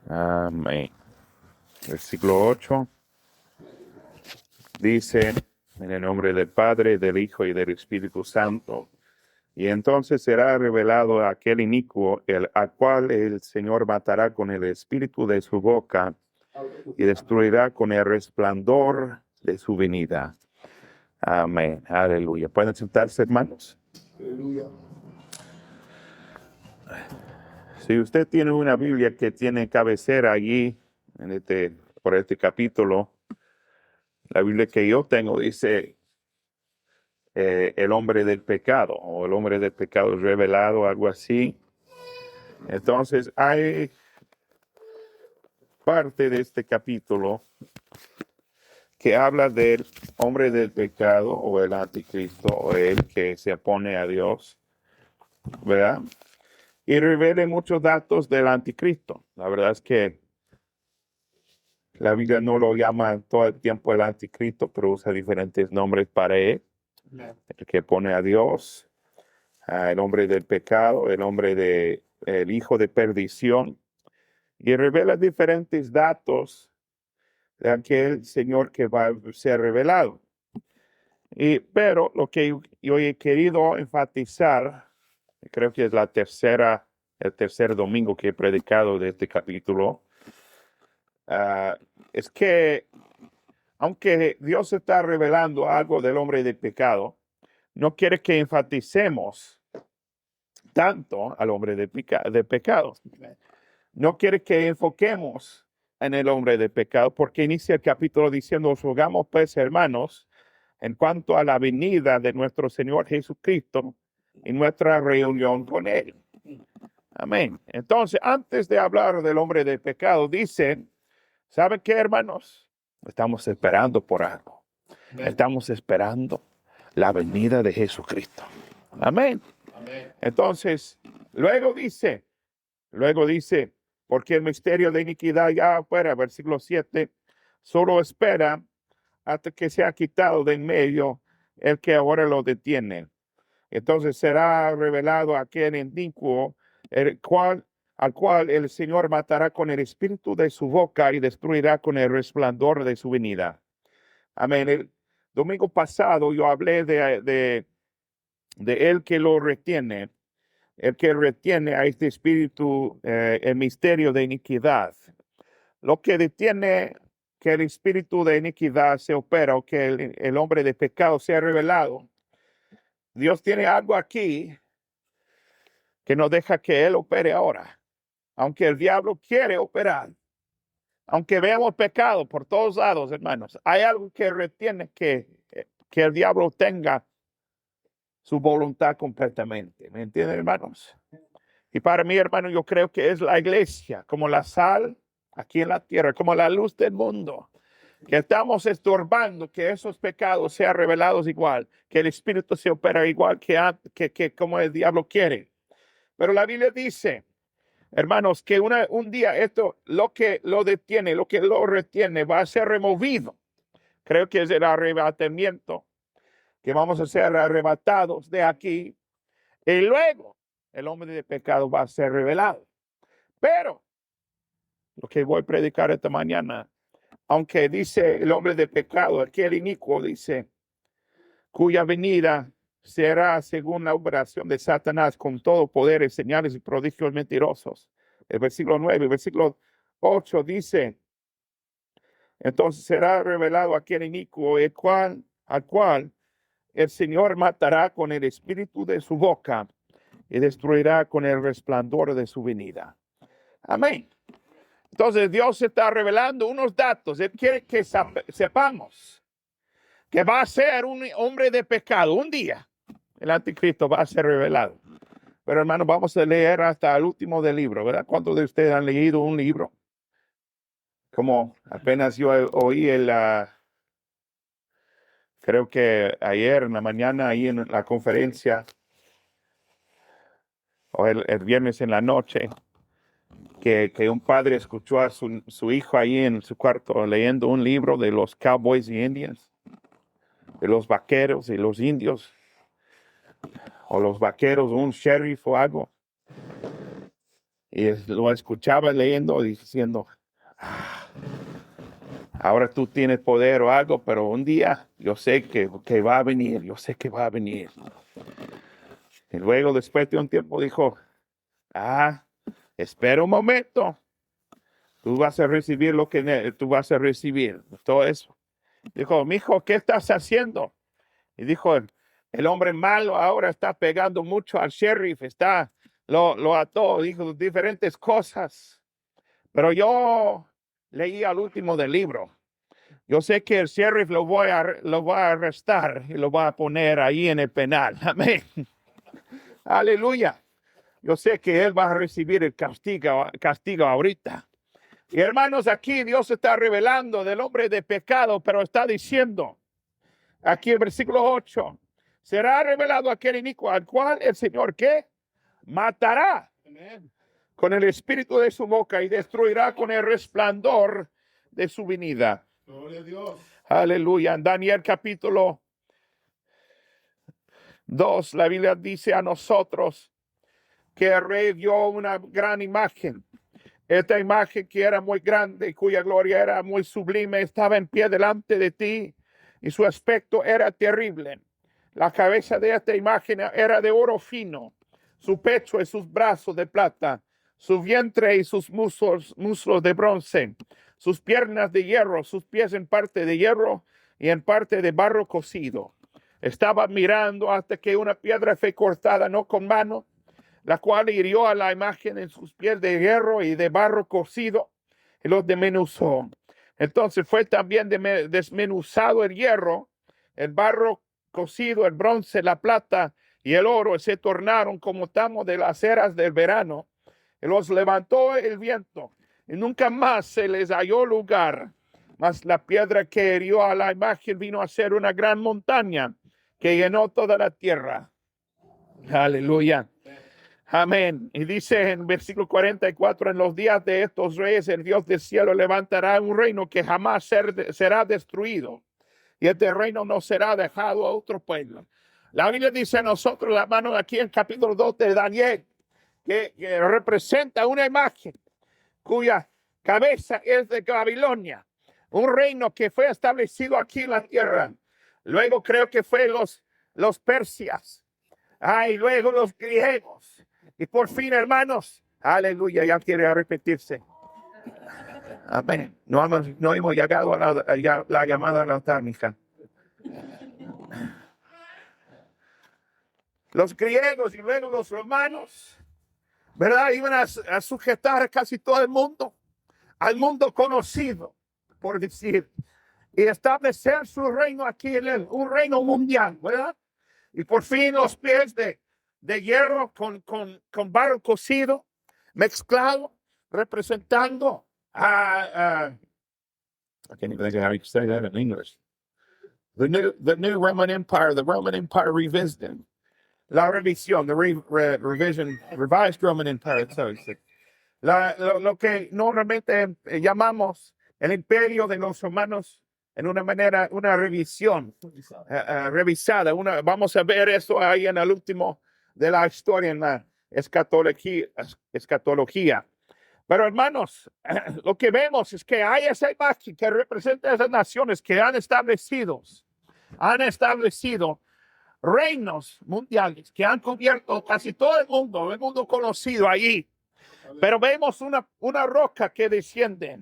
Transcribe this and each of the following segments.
Amén. Versículo 8 dice, en el nombre del Padre, del Hijo y del Espíritu Santo. Y entonces será revelado aquel inicuo, al cual el Señor matará con el espíritu de su boca y destruirá con el resplandor de su venida. Amén. Aleluya. ¿Pueden sentarse, hermanos? Aleluya. Si usted tiene una Biblia que tiene cabecera allí, por este capítulo, la Biblia que yo tengo dice el hombre del pecado, o el hombre del pecado revelado, algo así. Entonces, hay parte de este capítulo que habla del hombre del pecado, o el anticristo, o el que se opone a Dios, ¿verdad? Y revela muchos datos del anticristo. La verdad es que la Biblia no lo llama todo el tiempo el anticristo, pero usa diferentes nombres para él. El que pone a Dios, el hombre del pecado, el hijo de perdición, y revela diferentes datos de aquel Señor que va a ser revelado. Pero lo que yo he querido enfatizar, creo que es el tercer domingo que he predicado de este capítulo, es que aunque Dios está revelando algo del hombre de pecado, no quiere que enfaticemos tanto al hombre de pecado. No quiere que enfoquemos en el hombre de pecado, porque inicia el capítulo diciendo, os rogamos pues, hermanos, en cuanto a la venida de nuestro Señor Jesucristo y nuestra reunión con Él. Amén. Entonces, antes de hablar del hombre de pecado, dice, ¿saben qué, hermanos? Estamos esperando por algo. Estamos esperando la venida de Jesucristo. Amén. Entonces, luego dice, porque el misterio de iniquidad ya fuera, versículo 7, solo espera hasta que sea quitado de en medio el que ahora lo detiene. Entonces será revelado aquel inicuo, al cual el Señor matará con el espíritu de su boca y destruirá con el resplandor de su venida. Amén. El domingo pasado yo hablé de él que lo retiene, el que retiene a este espíritu, el misterio de iniquidad. Lo que detiene que el espíritu de iniquidad se opera o que el hombre de pecado sea revelado. Dios tiene algo aquí que no deja que él opere ahora. Aunque el diablo quiere operar, aunque veamos pecado por todos lados, hermanos, hay algo que retiene que el diablo tenga su voluntad completamente. ¿Me entienden, hermanos? Y para mí, hermano, yo creo que es la iglesia, como la sal aquí en la tierra, como la luz del mundo, que estamos estorbando que esos pecados sean revelados igual, que el Espíritu se opera igual que como el diablo quiere. Pero la Biblia dice, hermanos, que un día esto, lo que lo detiene, lo que lo retiene, va a ser removido. Creo que es el arrebatamiento, que vamos a ser arrebatados de aquí. Y luego el hombre de pecado va a ser revelado. Pero lo que voy a predicar esta mañana, aunque dice el hombre de pecado, aquel inicuo, dice, cuya venida será según la operación de Satanás con todo poder, señales y prodigios mentirosos. El versículo 9, el versículo 8 dice, entonces será revelado aquel inicuo, al cual el Señor matará con el espíritu de su boca y destruirá con el resplandor de su venida. Amén. Entonces Dios está revelando unos datos. Él quiere que sepamos que va a ser un hombre de pecado. Un día el anticristo va a ser revelado. Pero hermanos, vamos a leer hasta el último del libro, ¿verdad? ¿Cuántos de ustedes han leído un libro? Como apenas yo oí creo que ayer en la mañana ahí en la conferencia, o el viernes en la noche, que un padre escuchó a su hijo ahí en su cuarto leyendo un libro de los Cowboys y Indians, de los vaqueros y los indios, o los vaqueros, un sheriff o algo. Y lo escuchaba leyendo y diciendo, "Ah, ahora tú tienes poder o algo, pero un día yo sé que va a venir, yo sé que va a venir." Y luego, después de un tiempo, dijo, espera un momento, tú vas a recibir lo que tú vas a recibir, todo eso. Dijo, mijo, ¿qué estás haciendo? Y dijo, el hombre malo ahora está pegando mucho al sheriff, lo ató, dijo diferentes cosas. Pero yo leí al último del libro. Yo sé que el sheriff lo voy a arrestar y lo va a poner ahí en el penal. Amén. Aleluya. Yo sé que él va a recibir el castigo ahorita. Y hermanos, aquí Dios está revelando del hombre de pecado, pero está diciendo, aquí el versículo 8, será revelado aquel inicuo al cual el Señor, ¿qué? Matará. Amén. Con el espíritu de su boca y destruirá con el resplandor de su venida. Gloria a Dios. Aleluya. En Daniel capítulo 2, la Biblia dice a nosotros que el rey vio una gran imagen. Esta imagen que era muy grande y cuya gloria era muy sublime estaba en pie delante de ti y su aspecto era terrible. La cabeza de esta imagen era de oro fino, su pecho y sus brazos de plata, su vientre y sus muslos de bronce, sus piernas de hierro, sus pies en parte de hierro y en parte de barro cocido. Estaba mirando hasta que una piedra fue cortada, no con mano, la cual hirió a la imagen en sus pies de hierro y de barro cocido y los desmenuzó. Entonces fue también desmenuzado el hierro, el barro cocido, el bronce, la plata y el oro, y se tornaron como tamo de las eras del verano, y los levantó el viento, y nunca más se les halló lugar. Mas la piedra que hirió a la imagen vino a ser una gran montaña que llenó toda la tierra. Aleluya. Amén. Y dice en versículo 44, en los días de estos reyes, el Dios del cielo levantará un reino que jamás será destruido. Y este reino no será dejado a otro pueblo. La Biblia dice a nosotros, la mano aquí en capítulo 2 de Daniel, que representa una imagen cuya cabeza es de Babilonia. Un reino que fue establecido aquí en la tierra. Luego creo que fue los persias. Y luego los griegos. Y por fin, hermanos, aleluya, ya quiere repetirse. Amén. No hemos llegado a la llamada lautárnica. Los griegos y luego los romanos, ¿verdad? Iban a sujetar a casi todo el mundo, al mundo conocido, por decir, y establecer su reino aquí, un reino mundial, ¿verdad? Y por fin los pies de hierro con barro cocido, mezclado, representando I can't even think of how you say that in English. The new Roman Empire, the Roman Empire revisited. La revisión, the revision, revised Roman Empire. Lo que normalmente llamamos el imperio de los romanos, en una manera, una revisión revisada. Vamos a ver eso ahí en el último de la historia, en la escatología. Pero hermanos, lo que vemos es que hay esa imagen que representa a esas naciones que han establecido reinos mundiales, que han cubierto casi todo el mundo conocido allí. Pero vemos una roca que desciende,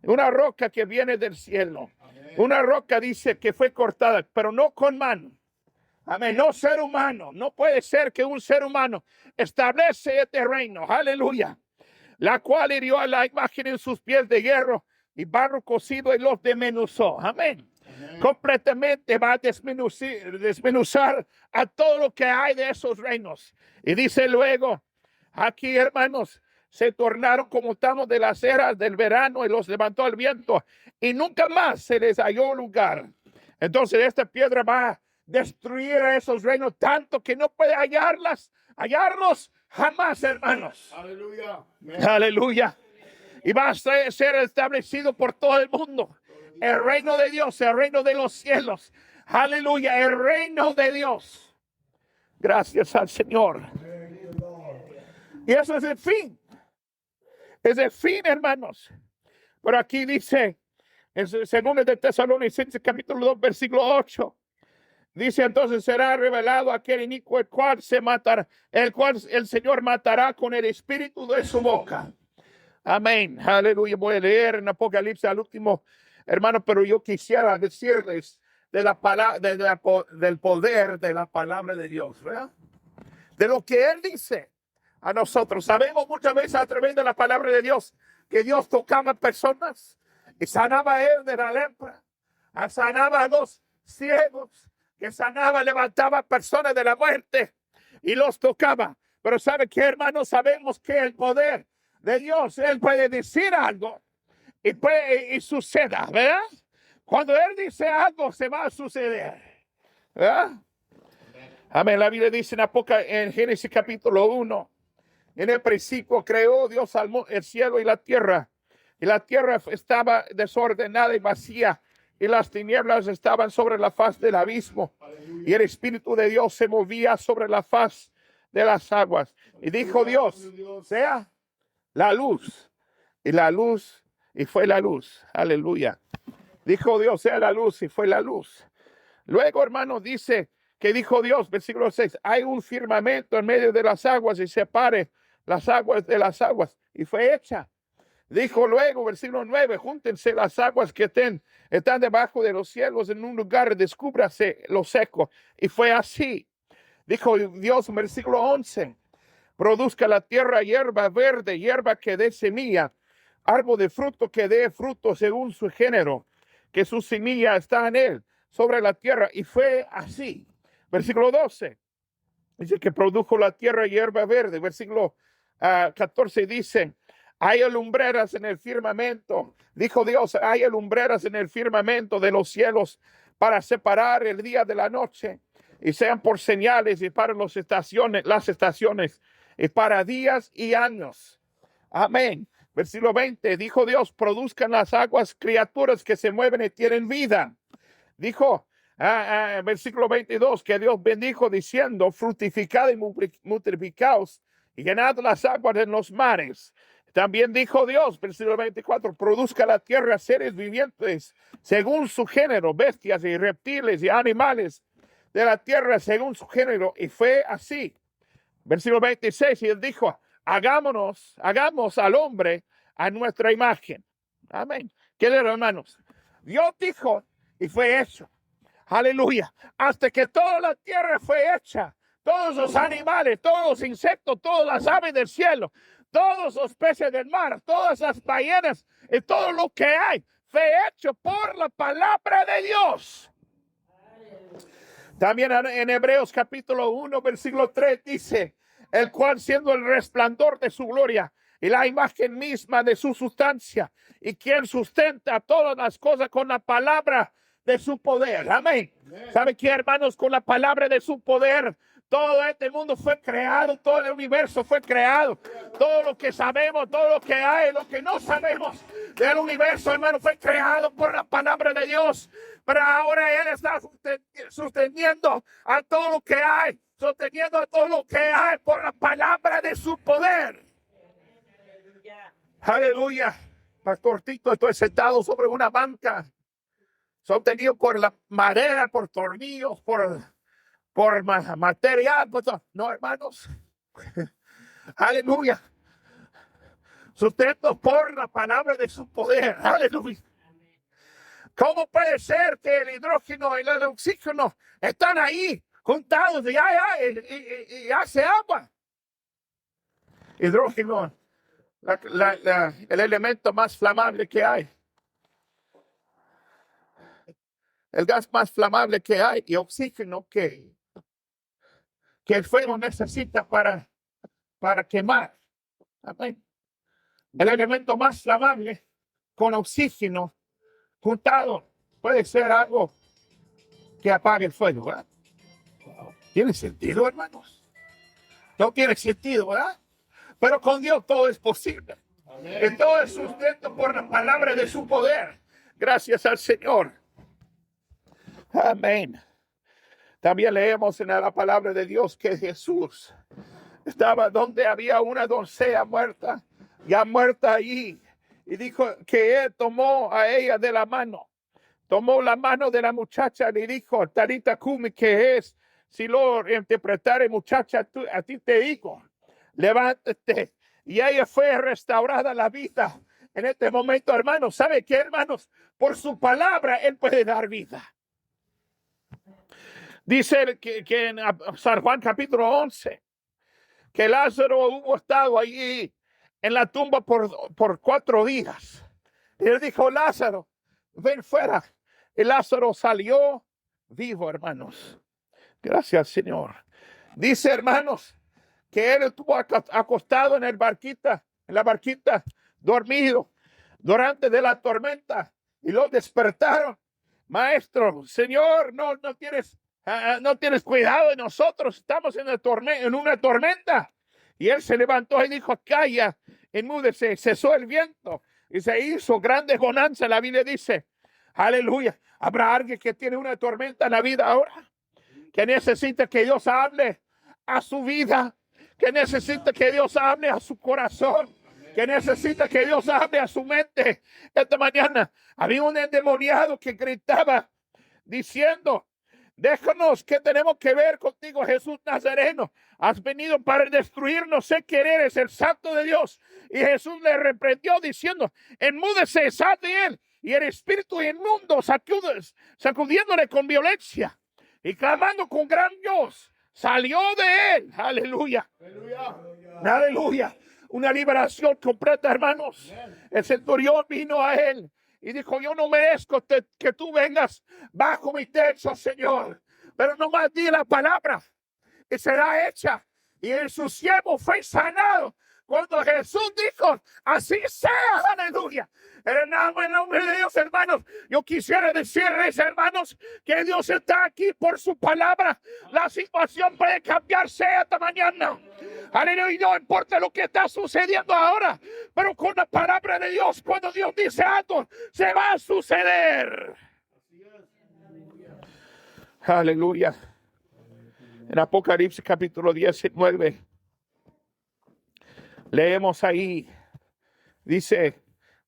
una roca que viene del cielo. Una roca dice que fue cortada, pero no con mano. Amén, no ser humano. No puede ser que un ser humano establece este reino. Aleluya. La cual hirió a la imagen en sus pies de hierro y barro cocido y los desmenuzó. Amén. Completamente va a desmenuzar a todo lo que hay de esos reinos. Y dice luego, aquí hermanos, se tornaron como tamos de las eras del verano y los levantó el viento y nunca más se les halló lugar. Entonces esta piedra va a destruir a esos reinos tanto que no puede hallarlos jamás, hermanos. Aleluya. Aleluya. Y va a ser establecido por todo el mundo. El reino de Dios, el reino de los cielos. Aleluya, el reino de Dios. Gracias al Señor. Y eso es el fin. Es el fin, hermanos. Pero aquí dice, en 2 de Tesalonicenses capítulo 2, versículo 8. Dice entonces será revelado aquel inicuo, el cual el Señor matará con el espíritu de su boca. Amén. Aleluya. Voy a leer en Apocalipsis al último, hermano, pero yo quisiera decirles de la palabra, del poder de la palabra de Dios, ¿verdad? De lo que Él dice a nosotros. Sabemos muchas veces a través de la palabra de Dios que Dios tocaba personas y sanaba a él de la lepra, sanaba a los ciegos, que sanaba, levantaba personas de la muerte y los tocaba. Pero ¿sabe qué, hermano? Sabemos que el poder de Dios, Él puede decir algo y suceda, ¿verdad? Cuando Él dice algo, se va a suceder, ¿verdad? Amén. La Biblia dice en Génesis capítulo 1, en el principio creó Dios el cielo y la tierra estaba desordenada y vacía, y las tinieblas estaban sobre la faz del abismo, y el Espíritu de Dios se movía sobre la faz de las aguas. Y dijo Dios, sea la luz, y fue la luz. Aleluya. Dijo Dios, sea la luz, y fue la luz. Luego, hermano, dice que dijo Dios, versículo 6, hay un firmamento en medio de las aguas y separe las aguas de las aguas, y fue hecha. Dijo luego, versículo 9, júntense las aguas que están debajo de los cielos en un lugar, descúbrase lo seco. Y fue así. Dijo Dios, versículo 11, produzca la tierra hierba verde, hierba que dé semilla, árbol de fruto que dé fruto según su género, que su semilla está en él, sobre la tierra. Y fue así. Versículo 12, dice que produjo la tierra hierba verde. Versículo 14 dice, hay lumbreras en el firmamento. Dijo Dios, hay lumbreras en el firmamento de los cielos para separar el día de la noche, y sean por señales y para las estaciones, y para días y años. Amén. Versículo 20, dijo Dios, produzcan las aguas criaturas que se mueven y tienen vida. Dijo, versículo 22, que Dios bendijo diciendo, fructificad y multiplicaos y llenad las aguas en los mares. También dijo Dios, versículo 24, produzca la tierra seres vivientes según su género, bestias y reptiles y animales de la tierra según su género. Y fue así. Versículo 26, y él dijo, hagamos al hombre a nuestra imagen. Amén. ¿Qué le, hermanos? Dios dijo y fue hecho. Aleluya. Hasta que toda la tierra fue hecha. Todos los animales, todos los insectos, todas las aves del cielo, todos los peces del mar, todas las ballenas y todo lo que hay fue hecho por la palabra de Dios. También en Hebreos capítulo 1, versículo 3 dice, el cual siendo el resplandor de su gloria y la imagen misma de su sustancia, y quien sustenta todas las cosas con la palabra de su poder. Amén. ¿Sabe qué, hermanos? Con la palabra de su poder, todo este mundo fue creado, todo el universo fue creado. Todo lo que sabemos, todo lo que hay, lo que no sabemos del universo, hermano, fue creado por la palabra de Dios. Pero ahora Él está sosteniendo a todo lo que hay, sosteniendo a todo lo que hay por la palabra de su poder. Aleluya. Pastor Tito, estoy sentado sobre una banca, sostenido por la madera, por tornillos, por material. No, hermanos. Aleluya. Sustento por la palabra de su poder. Aleluya. ¿Cómo puede ser que el hidrógeno y el oxígeno están ahí juntados y hace agua? Hidrógeno, el elemento más flamable que hay. El gas más flamable que hay, y oxígeno que el fuego necesita para quemar. Amén. El elemento más flamable con oxígeno juntado puede ser algo que apague el fuego, ¿verdad? ¿Tiene sentido, hermanos? No tiene sentido, ¿verdad? Pero con Dios todo es posible. Y todo es sustento por la palabra de su poder. Gracias al Señor. Amén. También leemos en la palabra de Dios que Jesús estaba donde había una doncella muerta ya muerta allí. Y dijo que él tomó a ella de la mano. Tomó la mano de la muchacha y le dijo, Talita Kumi, que es, si lo interpretare, muchacha, a ti te digo, levántate. Y ella fue restaurada la vida. En este momento, hermanos, ¿sabe qué, hermanos? Por su palabra, Él puede dar vida. Dice que en San Juan capítulo 11, que Lázaro hubo estado allí en la tumba por 4 días. Y él dijo, Lázaro, ven fuera. Y Lázaro salió vivo, hermanos. Gracias, Señor. Dice, hermanos, que él estuvo acostado en la barquita, dormido, durante de la tormenta, y lo despertaron. Maestro, Señor, no tienes cuidado de nosotros, estamos en una tormenta. Y él se levantó y dijo, calla, enmúdese, cesó el viento y se hizo grande bonanza. La Biblia dice, aleluya, habrá alguien que tiene una tormenta en la vida ahora, que necesita que Dios hable a su vida, que necesita que Dios hable a su corazón, que necesita que Dios hable a su mente. Esta mañana había un endemoniado que gritaba diciendo, déjanos, que tenemos que ver contigo, Jesús Nazareno. Has venido para destruirnos, sé que eres el Santo de Dios. Y Jesús le reprendió diciendo, enmúdese, sal de él. Y el espíritu inmundo sacudiéndole con violencia y clamando con gran voz, salió de él. Aleluya. Aleluya. Aleluya. Una liberación completa, hermanos. El centurión vino a él y dijo, yo no merezco que tú vengas bajo mi techo, Señor, pero nomás di la palabra y será hecha. Y su siervo fue sanado. Cuando Jesús dijo, así sea, aleluya. En el nombre de Dios, hermanos, yo quisiera decirles, hermanos, que Dios está aquí por su palabra. La situación puede cambiarse esta mañana. Aleluya, no importa lo que está sucediendo ahora, pero con la palabra de Dios, cuando Dios dice algo, se va a suceder. Aleluya. En Apocalipsis capítulo 19, leemos ahí, dice,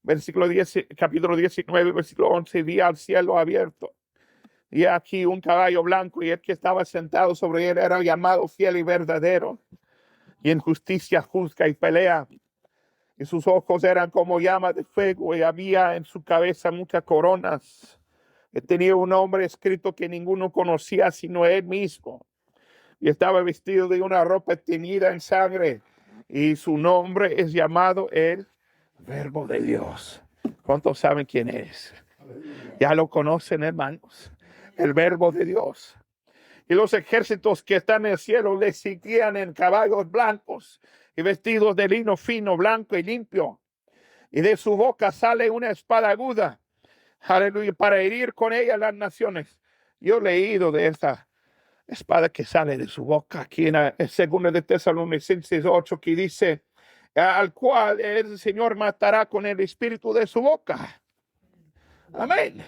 versículo 10, capítulo 19, versículo 11, vi al cielo abierto, y aquí un caballo blanco, y el que estaba sentado sobre él era llamado Fiel y Verdadero, y en justicia juzga y pelea, y sus ojos eran como llamas de fuego, y había en su cabeza muchas coronas, y tenía un nombre escrito que ninguno conocía sino él mismo, y estaba vestido de una ropa teñida en sangre, y su nombre es llamado el Verbo de Dios. ¿Cuántos saben quién es? Ya lo conocen, hermanos. El Verbo de Dios. Y los ejércitos que están en el cielo le seguían en caballos blancos y vestidos de lino fino, blanco y limpio. Y de su boca sale una espada aguda, aleluya, para herir con ella las naciones. Yo he leído de esta espada que sale de su boca aquí en el segundo de Tesalonicenses 8, que dice, al cual el Señor matará con el espíritu de su boca. Amén.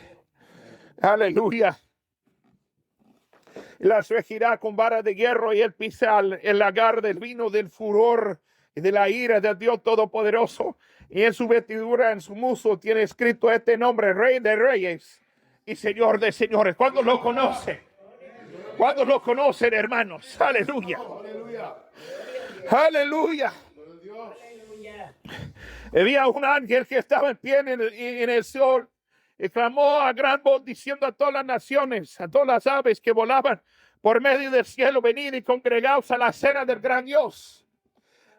Aleluya. Las regirá con vara de hierro, y él pisa el lagar del vino del furor y de la ira del Dios Todopoderoso. Y en su vestidura, en su muslo, tiene escrito este nombre: Rey de Reyes y Señor de Señores. ¿Cuándo lo conoce? ¿Cuándo lo conocen, hermanos? Aleluya. Aleluya. Había un ángel que estaba en pie en el sol y clamó a gran voz diciendo a todas las naciones, a todas las aves que volaban por medio del cielo, venid y congregaos a la cena del gran Dios,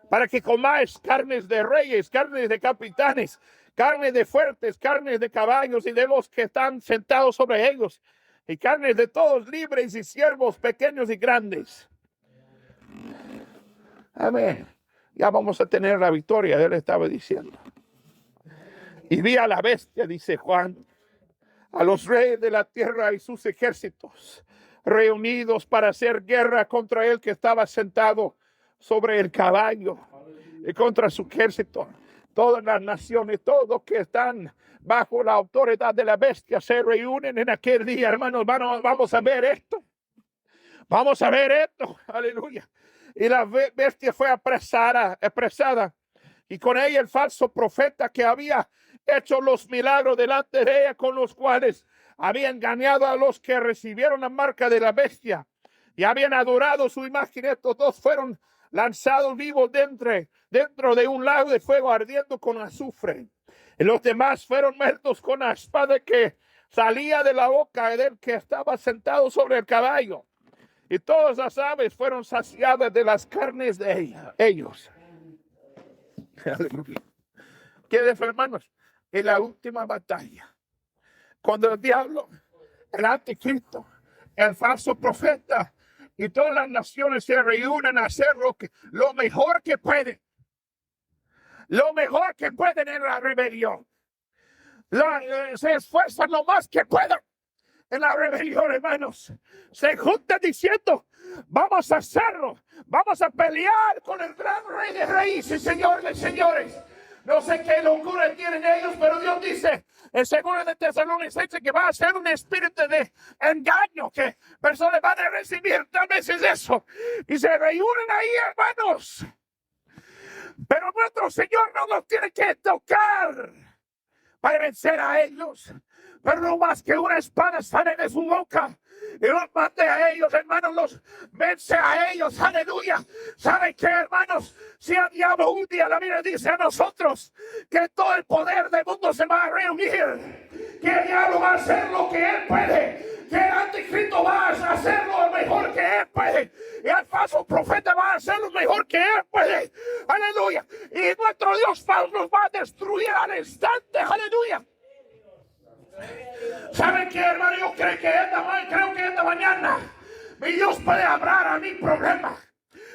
para que comáis carnes de reyes, carnes de capitanes, carnes de fuertes, carnes de caballos y de los que están sentados sobre ellos, y carnes de todos, libres y siervos, pequeños y grandes. Amén. Ya vamos a tener la victoria, él estaba diciendo. Y vi a la bestia, dice Juan, a los reyes de la tierra y sus ejércitos, reunidos para hacer guerra contra él que estaba sentado sobre el caballo y contra su ejército. Todas las naciones, todos los que están bajo la autoridad de la bestia se reúnen en aquel día, hermanos. Vamos a ver esto. Vamos a ver esto. Aleluya. Y la bestia fue apresada y con ella el falso profeta que había hecho los milagros delante de ella, con los cuales había engañado a los que recibieron la marca de la bestia y habían adorado su imagen. Estos dos fueron lanzados vivos dentro de un lago de fuego ardiendo con azufre. Y los demás fueron muertos con la espada que salía de la boca del que estaba sentado sobre el caballo. Y todas las aves fueron saciadas de las carnes de ellos. Aleluya. ¿Qué es, hermanos? En la última batalla, cuando el diablo, el anticristo, el falso profeta y todas las naciones se reúnen a hacer lo mejor que pueden. Lo mejor que pueden en la rebelión. Se esfuerzan lo más que pueden en la rebelión, hermanos. Se juntan diciendo: vamos a hacerlo. Vamos a pelear con el gran Rey de Reyes y Señor de Señores. No sé qué locura tienen ellos, pero Dios dice en 2 de Tesalonicenses que va a ser un espíritu de engaño que personas van a recibir. Tal vez es eso. Y se reúnen ahí, hermanos. Pero nuestro Señor no nos tiene que tocar para vencer a ellos. Pero no más que una espada sale de su boca y los mate a ellos, hermanos, los vence a ellos, aleluya. ¿Saben qué, hermanos? Si el diablo un día, la Biblia dice a nosotros que todo el poder del mundo se va a reunir, que el diablo va a hacer lo que él puede, que el anticristo va a hacer lo mejor que él puede, y el falso profeta va a hacer lo mejor que él puede, aleluya. Y nuestro Dios nos va a destruir al instante, aleluya. ¿Saben qué, hermano? Yo creo que esta mañana mi Dios puede hablar a mi problema.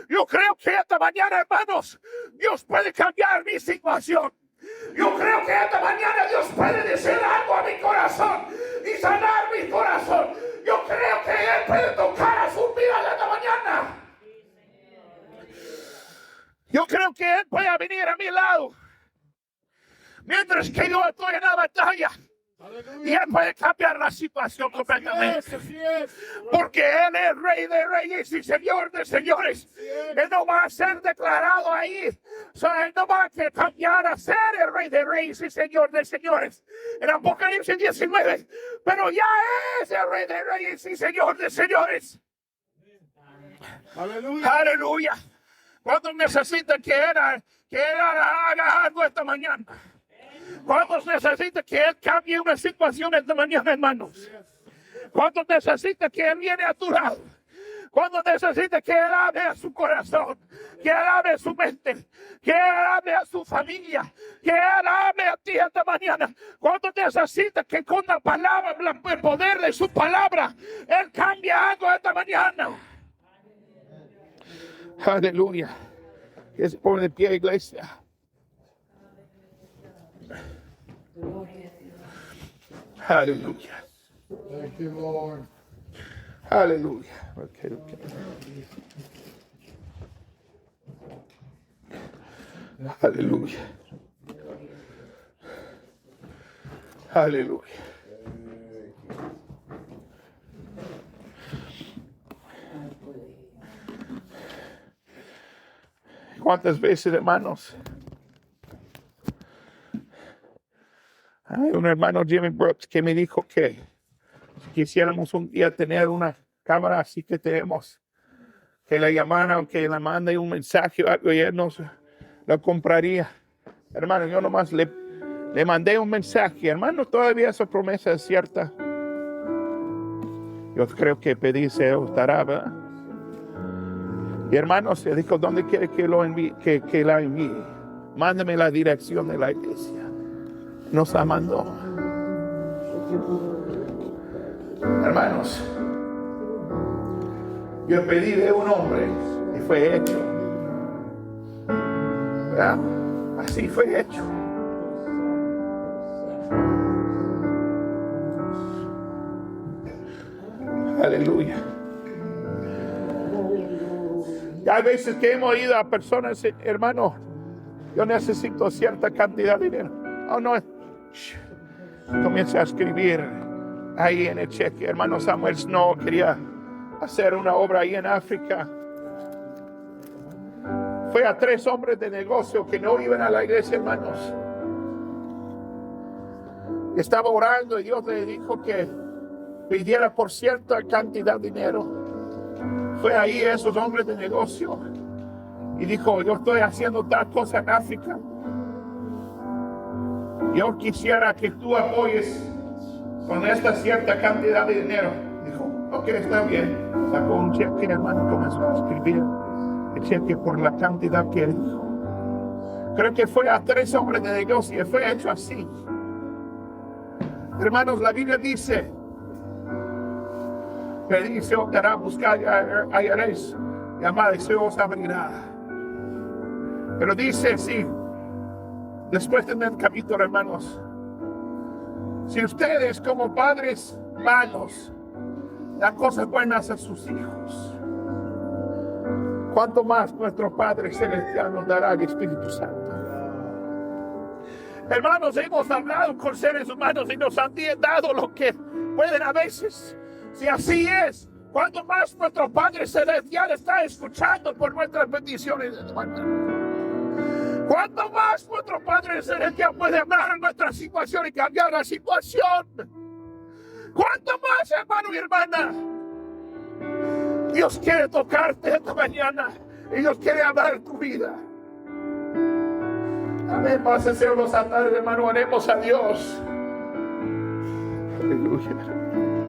Yo creo que esta mañana, hermanos, Dios puede cambiar mi situación. Yo creo que esta mañana Dios puede decir algo a mi corazón y sanar mi corazón. Yo creo que Él puede tocar a sus vidas esta mañana. Yo creo que Él puede venir a mi lado mientras que yo estoy en la batalla. Y Él puede cambiar la situación completamente. Porque Él es Rey de Reyes y Señor de Señores. Él no va a ser declarado ahí. Él no va a cambiar a ser el Rey de Reyes y Señor de Señores en Apocalipsis 19. Pero ya es el Rey de Reyes y Señor de Señores. Aleluya. Aleluya. ¿Cuántos necesitan que Él haga algo esta mañana? ¿Cuántos necesitan que Él cambie una situación esta mañana, hermanos? ¿Cuántos necesitan que Él viene a tu lado? ¿Cuántos necesitan que Él hable a su corazón? Que Él hable a su mente. Que Él hable a su familia. Que Él hable a ti esta mañana. ¿Cuántos necesitan que con la palabra, el poder de su palabra, Él cambie algo esta mañana? Aleluya. Que se pone de pie, iglesia. Aleluya. Thank you, Lord. Aleluya. Okay. Aleluya. Aleluya. ¿Cuántas veces, hermanos? Hay un hermano, Jimmy Brooks, que me dijo que si quisiéramos un día tener una cámara así que tenemos, que le llamaran o que le mande un mensaje o algo y él nos lo compraría. Hermano, yo nomás le mandé un mensaje. Hermano, todavía esa promesa es cierta. Yo creo que pedí se estará, ¿verdad? Y hermano se dijo, ¿dónde quiere que lo envíe, que la envíe? Mándame la dirección de la iglesia. Nos la mandó. Hermanos, yo pedí de un hombre y fue hecho. ¿Verdad? Así fue hecho. Aleluya. Y hay veces que hemos ido a personas, hermano, yo necesito cierta cantidad de dinero. Oh, no. Comienza a escribir ahí en el cheque. Hermano Samuel Snow quería hacer una obra ahí en África. Fue a 3 hombres de negocio que no iban a la iglesia, hermanos. Estaba orando y Dios le dijo que pidiera por cierta cantidad de dinero. Fue ahí esos hombres de negocio y dijo: yo estoy haciendo tal cosa en África. Yo quisiera que tú apoyes con esta cierta cantidad de dinero. Dijo: ok, está bien. Sacó un cheque, hermano, comenzó a escribir el cheque por la cantidad que él dijo. Creo que fue a 3 hombres de negocio y fue hecho así. Hermanos, la Biblia dice: pedid, se os dará, buscar y hallaréis, llamad y se os abrirá. Pero dice, sí, después de el capítulo, hermanos, si ustedes como padres malos dan cosas buenas a sus hijos, ¿cuánto más nuestro Padre Celestial nos dará el Espíritu Santo? Hermanos, hemos hablado con seres humanos y nos han dado lo que pueden a veces. Si así es, ¿cuánto más nuestro Padre Celestial está escuchando por nuestras peticiones? ¿Cuánto más nuestro Padre Celestial puede hablar en nuestra situación y cambiar la situación? ¿Cuánto más, hermano y hermana? Dios quiere tocarte esta mañana y Dios quiere hablar en tu vida. Amén. Vamos a hacer los altares, hermano. Oremos a Dios. Aleluya.